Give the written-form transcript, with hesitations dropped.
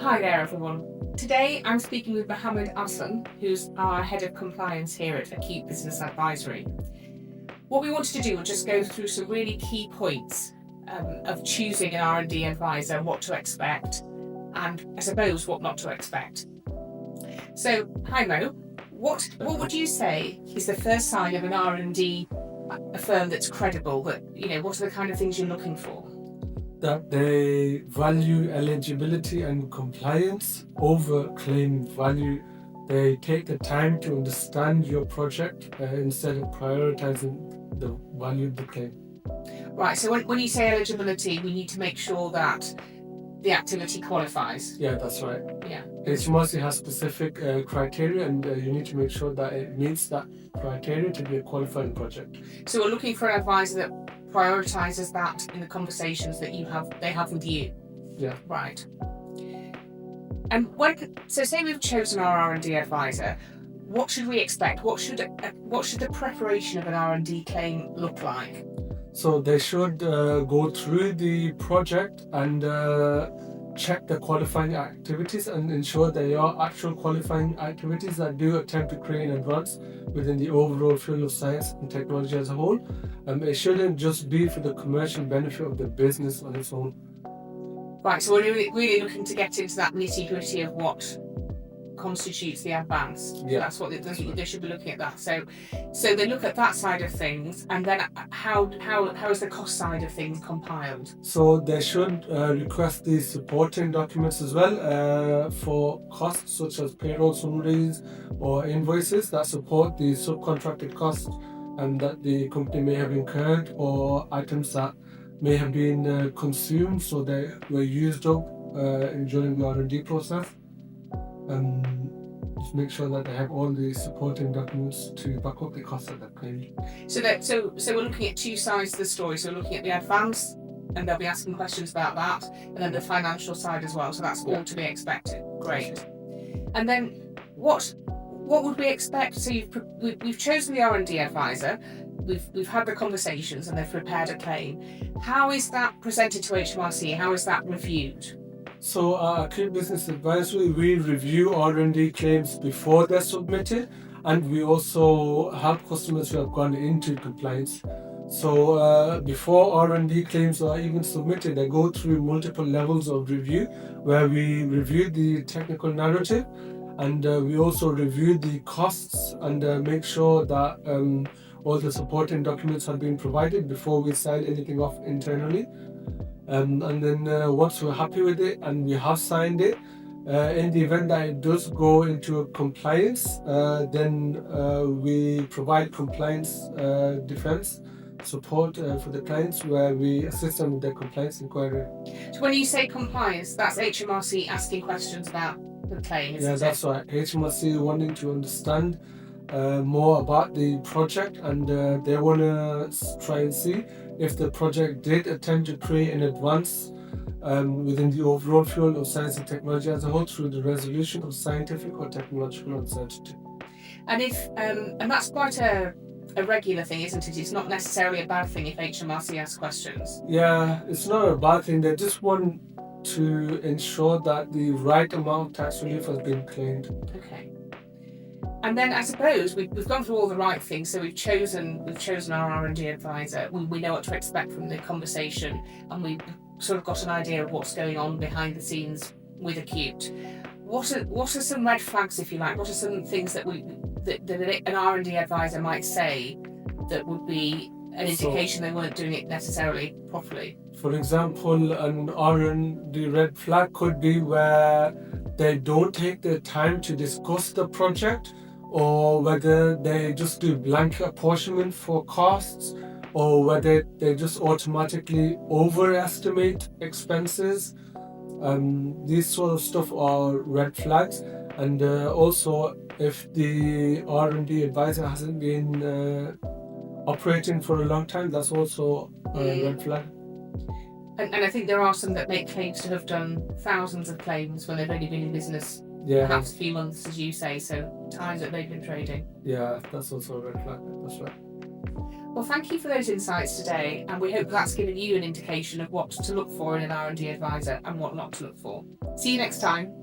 Hi there everyone. Today I'm speaking with Mohammad, who's our Head of Compliance here at Acute Business Advisory. What we wanted to do was just go through some really key points of choosing an R&D advisor, what to expect, and I suppose what not to expect. So, hi Mo, what would you say is the first sign of an R&D firm that's credible, that, what are the kind of things you're looking for? That they value eligibility and compliance over claim value. They take the time to understand your project instead of prioritizing the value of the claim. Right, so when you say eligibility, we need to make sure that the activity qualifies. Yeah, that's right. Yeah. HMRC has specific criteria, and you need to make sure that it meets that criteria to be a qualifying project. So we're looking for an advisor that prioritises that in the conversations that they have with you. Yeah. Right. And so say we've chosen our R&D advisor, what should we expect? What should the preparation of an R&D claim look like? So they should go through the project and check the qualifying activities and ensure they are actual qualifying activities that do attempt to create an advance within the overall field of science and technology as a whole. It shouldn't just be for the commercial benefit of the business on its own. Right, so we're really looking to get into that nitty-gritty of what constitutes the advance. Yeah. That's what they should be looking at that. So they look at that side of things, and then how is the cost side of things compiled? So they should request the supporting documents as well for costs such as payroll summaries or invoices that support the subcontracted costs and that the company may have incurred, or items that may have been consumed, so they were used up during the R&D process. Just make sure that they have all the supporting documents to back up the costs that they've claimed. So we're looking at two sides of the story. So we're looking at the advance, and they'll be asking questions about that, and then the financial side as well. So that's all to be expected. Great. And then what would we expect? So we've chosen the R&D advisor. We've had the conversations, and they've prepared a claim. How is that presented to HMRC? How is that reviewed? So Acute Business Advisory, we review R&D claims before they're submitted, and we also help customers who have gone into compliance. So before R&D claims are even submitted, they go through multiple levels of review, where we review the technical narrative, and we also review the costs and make sure that all the supporting documents have been provided before we sign anything off internally. And then once we're happy with it and we have signed it, in the event that it does go into compliance, then we provide compliance defense support for the clients, where we assist them with their compliance inquiry. So when you say compliance, that's HMRC asking questions about the claim, isn't it? Yeah, that's right. HMRC wanting to understand more about the project, and they want to try and see if the project did attempt to create an advance within the overall field of science and technology as a whole through the resolution of scientific or technological uncertainty. And that's quite a regular thing, isn't it? It's not necessarily a bad thing if HMRC asks questions. Yeah, it's not a bad thing. They just want to ensure that the right amount of tax relief has been claimed. Okay. And then I suppose we've gone through all the right things. So we've chosen our R&D advisor. We know what to expect from the conversation, and we've sort of got an idea of what's going on behind the scenes with Acute. What are some red flags, if you like? What are some things that an R&D advisor might say that would be an indication they weren't doing it necessarily properly? For example, an R&D red flag could be where they don't take the time to discuss the project, or whether they just do blanket apportionment for costs, or whether they just automatically overestimate expenses. These sort of stuff are red flags. And also, if the R&D advisor hasn't been operating for a long time, that's also a red flag. And I think there are some that make claims to have done thousands of claims when they've only been in business perhaps a few months, as you say, so times that they've been trading. Yeah, that's also a red flag. That's right. Well, thank you for those insights today, and we hope that's given you an indication of what to look for in an R&D advisor and what not to look for. See you next time.